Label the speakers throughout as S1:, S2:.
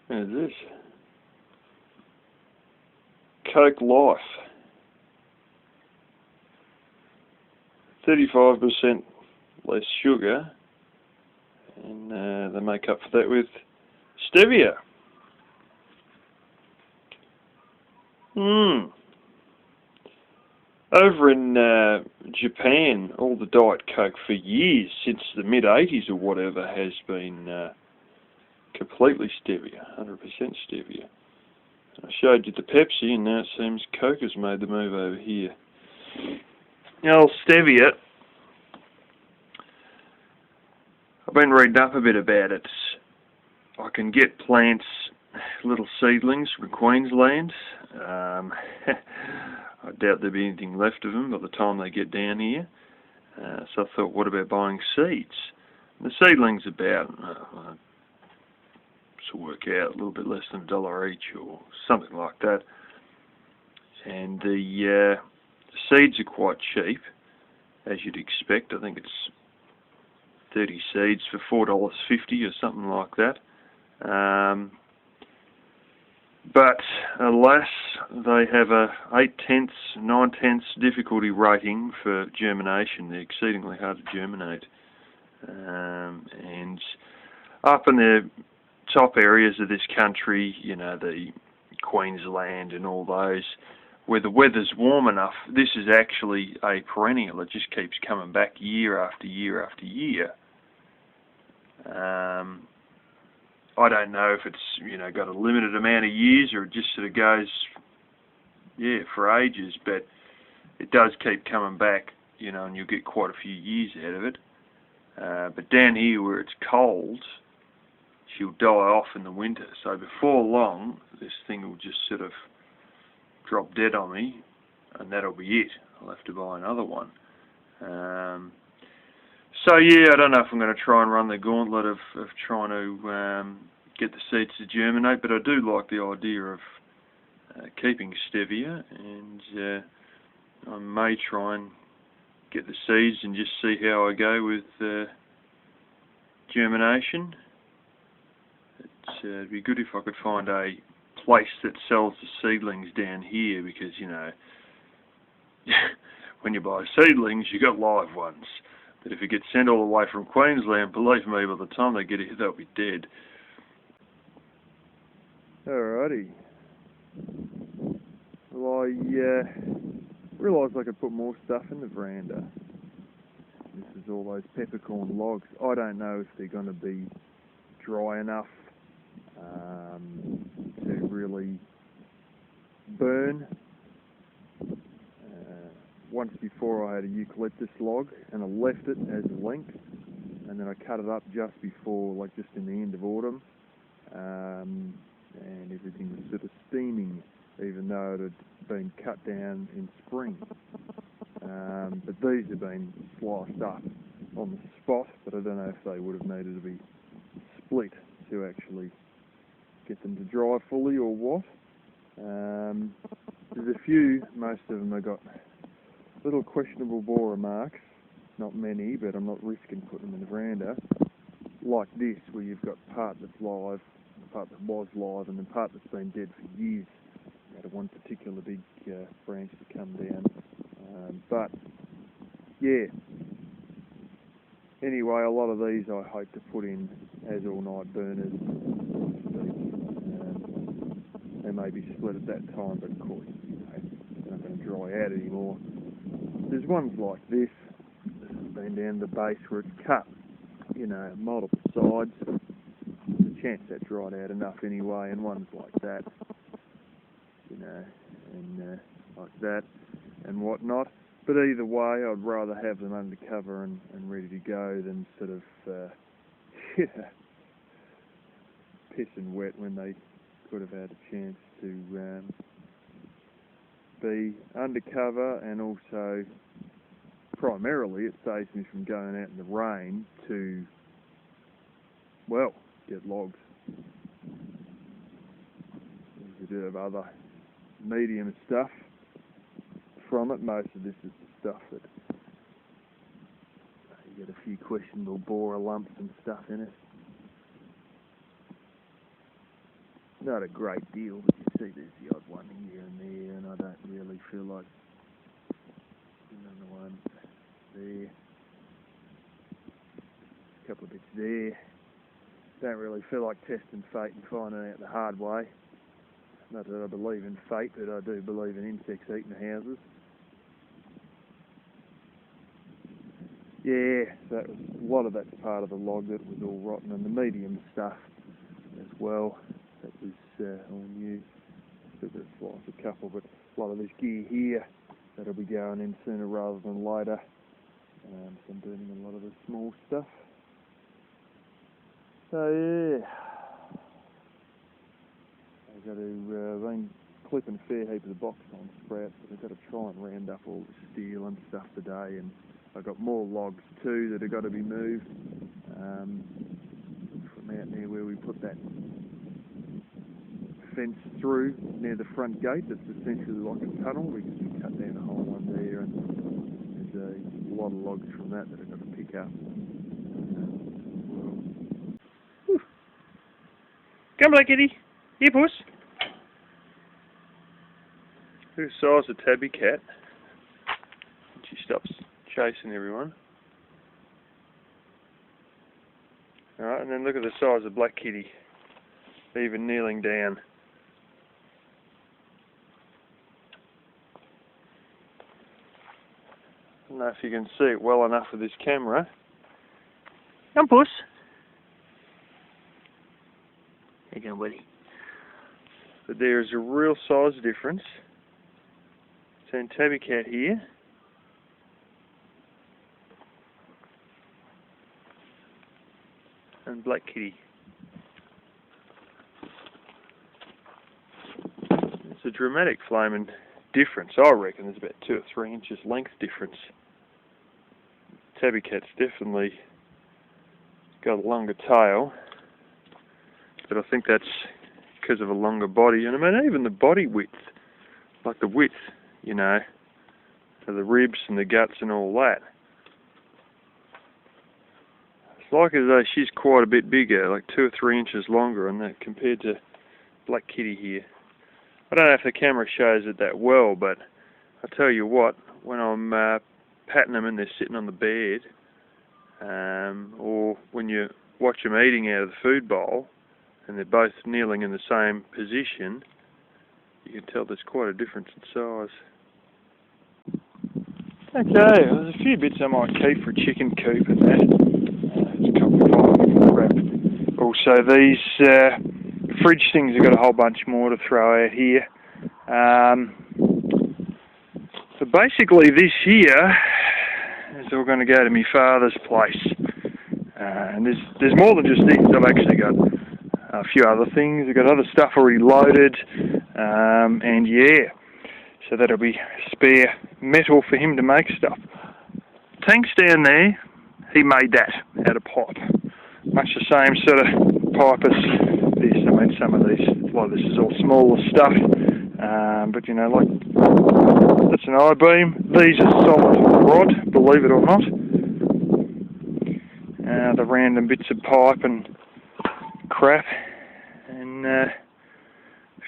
S1: What is this? Coke Life. 35% less sugar, and they make up for that with stevia. Over in Japan, all the Diet Coke for years, since the mid-80s or whatever, has been completely stevia, 100% stevia. I showed you the Pepsi, and now it seems Coke has made the move over here. Now, stevia, I've been reading up a bit about it. I can get plants, little seedlings from Queensland. I doubt there'll be anything left of them by the time they get down here. So I thought, what about buying seeds? And the seedlings about, to work out, a little bit less than $1 each or something like that. And the seeds are quite cheap, as you'd expect. I think it's 30 seeds for $4.50 or something like that. But alas, they have a 8/10, 9/10 difficulty rating for germination. They're exceedingly hard to germinate. And up in the top areas of this country, you know, the Queensland and all those, where the weather's warm enough, this is actually a perennial. It just keeps coming back year after year after year. I don't know if it's, you know, got a limited amount of years or it just sort of goes, yeah, for ages, but it does keep coming back, you know, and you'll get quite a few years out of it. But down here where it's cold, she'll die off in the winter. So before long, this thing will just sort of drop dead on me, and that'll be it. I'll have to buy another one. So yeah, I don't know if I'm going to try and run the gauntlet of trying to get the seeds to germinate, but I do like the idea of keeping stevia, and I may try and get the seeds and just see how I go with germination. It'd be good if I could find a place that sells the seedlings down here, because, you know, when you buy seedlings, you got live ones. But if it gets sent all the way from Queensland, believe me, by the time they get here, they'll be dead. Alrighty. Well, I realised I could put more stuff in the veranda. This is all those peppercorn logs. I don't know if they're going to be dry enough to really burn. Once before I had a eucalyptus log and I left it as a length, and then I cut it up just before, like just in the end of autumn, and everything was sort of steaming, even though it had been cut down in spring. But these have been sliced up on the spot, but I don't know if they would have needed to be split to actually get them to dry fully or what. There's a few, most of them have got little questionable borer marks, not many, but I'm not risking putting them in the veranda, like this, where you've got part that's live, part that was live, and then part that's been dead for years. You had one particular big branch to come down. But, yeah. Anyway, a lot of these I hope to put in as all-night burners. They may be split at that time, but of course, you know, they're not going to dry out anymore. There's ones like this has been down the base where it's cut, you know, multiple sides. There's a chance that dried out enough anyway, and ones like that, you know, and like that and whatnot. But either way, I'd rather have them undercover and ready to go than sort of pissing wet when they could have had a chance to be undercover, and also primarily it saves me from going out in the rain to, well, get logs. There's a bit of other medium stuff from it. Most of this is the stuff that you get a few questionable borer lumps and stuff in it. not a great deal, but you see there's the odd one here and there, and I don't really feel like another one there, a couple of bits there. Don't really feel like testing fate and finding out the hard way. Not that I believe in fate, but I do believe in insects eating the houses. Yeah, that was, a lot of that's part of the log that was all rotten, and the medium stuff as well. That was all new. Still got to slice a couple, but a lot of this gear here that'll be going in sooner rather than later. So I'm burning a lot of the small stuff. So yeah, I've got to been clipping a fair heap of the box on sprouts, but I've got to try and round up all the steel and stuff today, and I've got more logs too that have got to be moved from out near where we put that fence through near the front gate. That's essentially like a tunnel because we cut down a whole one there, and there's a lot of logs from that I've got to pick up.
S2: Come on, kitty. Here, puss. Look at the size of Tabby Cat. She stops chasing everyone. Alright, and then look at the size of Black Kitty, even kneeling down. I don't know if you can see it well enough with this camera. Come, puss. How you going, buddy? But there is a real size difference between Tabby Cat here and Black Kitty. It's a dramatic flaming difference. I reckon there's about 2 or 3 inches length difference. Tabby Cat's definitely got a longer tail, but I think that's because of a longer body. And I mean, even the body width, like the width, you know, of the ribs and the guts and all that. It's like as though she's quite a bit bigger, like 2 or 3 inches longer on that compared to Black Kitty here. I don't know if the camera shows it that well, but I tell you what, when I'm patting them and they're sitting on the bed, or when you watch them eating out of the food bowl, and they're both kneeling in the same position, you can tell there's quite a difference in size. Okay, there's a few bits I might keep for a chicken coop and that. There's a couple of crap. Also, these fridge things have got a whole bunch more to throw out here. So basically this here is all going to go to my father's place. And there's more than just these. I've actually got a few other things. I've got other stuff already loaded, and yeah, so that'll be spare metal for him to make stuff. Tanks down there, he made that out of pipe. Much the same sort of pipe as this. I mean, some of these, a lot of this is all smaller stuff, but you know, like, that's an I-beam. These are solid rod, believe it or not. The random bits of pipe and crap, and a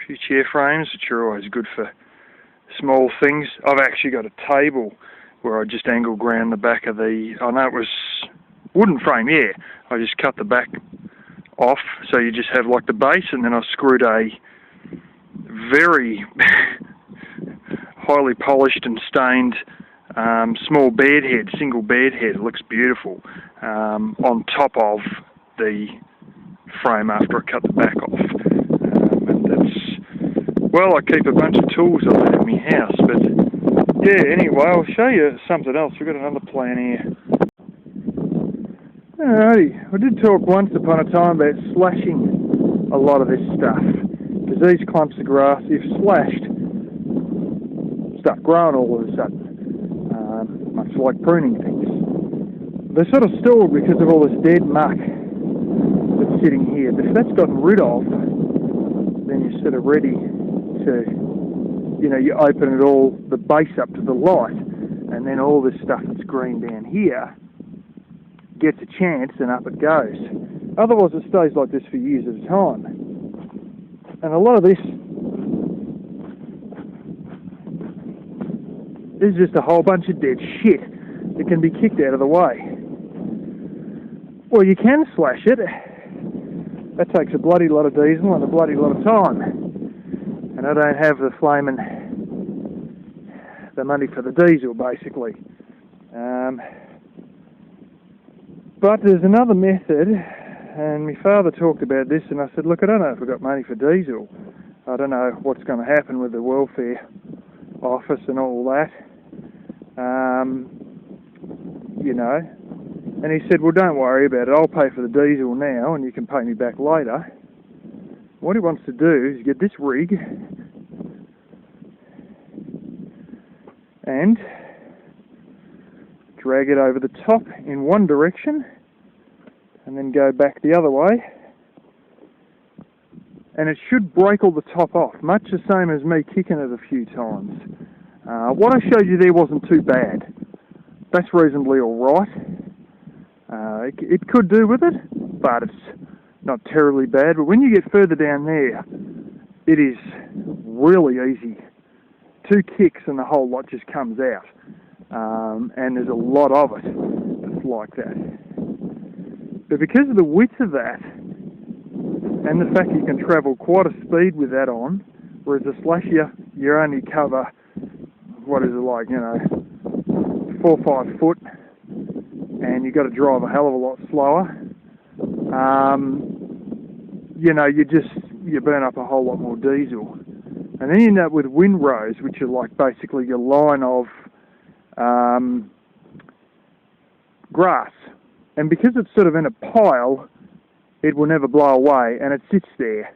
S2: few chair frames, which are always good for small things. I've actually got a table where I just angle ground the back of the, I know it was wooden frame, yeah, I just cut the back off, so you just have like the base, and then I screwed a very highly polished and stained small bed head, single bed head. It looks beautiful, on top of the frame after I cut the back off. And that's, well, I keep a bunch of tools like that in my house, but yeah, anyway, I'll show you something else. We've got another plan here. Alrighty, I did talk once upon a time about slashing a lot of this stuff, because these clumps of grass, if slashed, start growing all of a sudden, much like pruning things. They're sort of stalled because of all this dead muck that's sitting here, but if that's gotten rid of, then you're sort of ready to, you know, you open it all, the base up to the light, and then all this stuff that's green down here gets a chance and up it goes. Otherwise it stays like this for years at a time. And a lot of this is just a whole bunch of dead shit that can be kicked out of the way. Well, you can slash it. That takes a bloody lot of diesel and a bloody lot of time. And I don't have the money for the diesel, basically. But there's another method, and my father talked about this, and I said, look, I don't know if I've got money for diesel. I don't know what's going to happen with the welfare office and all that. You know. And he said, well, don't worry about it. I'll pay for the diesel now, and you can pay me back later. What he wants to do is get this rig and drag it over the top in one direction and then go back the other way, and it should break all the top off, much the same as me kicking it a few times. What I showed you there wasn't too bad. That's reasonably alright. It could do with it, but it's not terribly bad. But when you get further down there, it is really easy. 2 kicks and the whole lot just comes out. And there's a lot of it that's like that. But because of the width of that, and the fact you can travel quite a speed with that on, whereas a slasher, you only cover, what is it like, 4 or 5 foot, and you've got to drive a hell of a lot slower. You burn up a whole lot more diesel. And then you end up with windrows, which are like basically your line of grass. And because it's sort of in a pile, it will never blow away, and it sits there.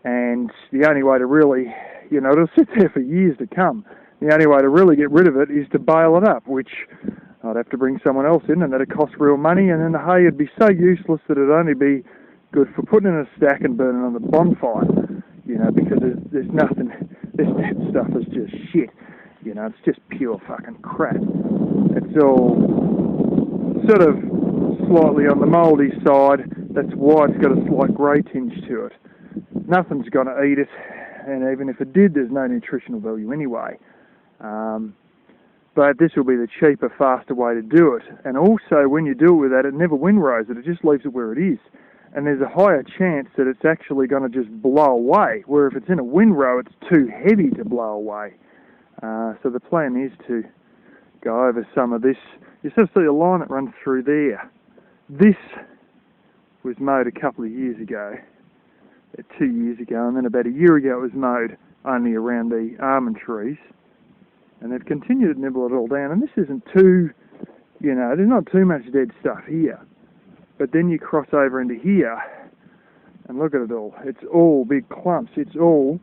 S2: And the only way to really, it'll sit there for years to come. The only way to really get rid of it is to bale it up, which I'd have to bring someone else in, and that'd cost real money, and then the hay would be so useless that it'd only be good for putting in a stack and burning on the bonfire, because there's nothing, this dead stuff is just shit, it's just pure fucking crap. It's all sort of slightly on the mouldy side, that's why it's got a slight grey tinge to it. Nothing's going to eat it, and even if it did, there's no nutritional value anyway. But this will be the cheaper, faster way to do it. And also, when you do it with that, it never windrows it. It just leaves it where it is. And there's a higher chance that it's actually going to just blow away, where if it's in a windrow, it's too heavy to blow away. So the plan is to go over some of this. You sort of see a line that runs through there. This was mowed a couple of years ago, 2 years ago, and then about a year ago it was mowed only around the almond trees. And they've continued to nibble it all down, and this isn't too, there's not too much dead stuff here. But then you cross over into here, and look at it all. It's all big clumps. It's all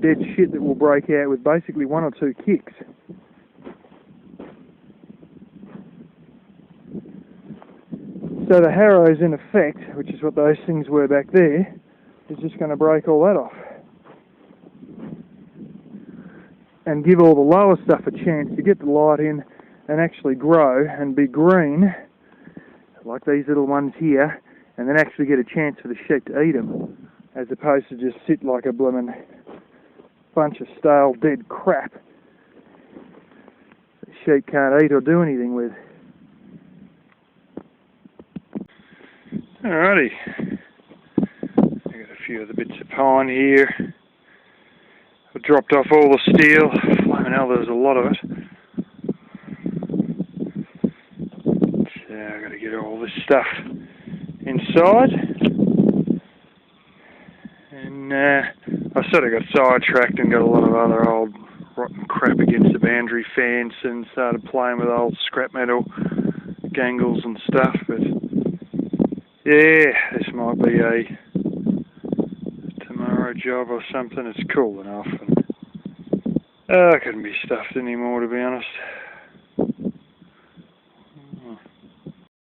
S2: dead shit that will break out with basically 1 or 2 kicks. So the harrows, in effect, which is what those things were back there, is just going to break all that off. And give all the lower stuff a chance to get the light in and actually grow and be green, like these little ones here, and then actually get a chance for the sheep to eat them, as opposed to just sit like a blooming bunch of stale dead crap that sheep can't eat or do anything with. Alrighty, I got a few of the bits of pine here. I dropped off all the steel. Flaming hell, there's a lot of it. So I've got to get all this stuff inside. And I sort of got sidetracked and got a lot of other old rotten crap against the boundary fence and started playing with old scrap metal gangles and stuff. But yeah, this might be a job or something. It's cool enough, and I couldn't be stuffed anymore, to be honest.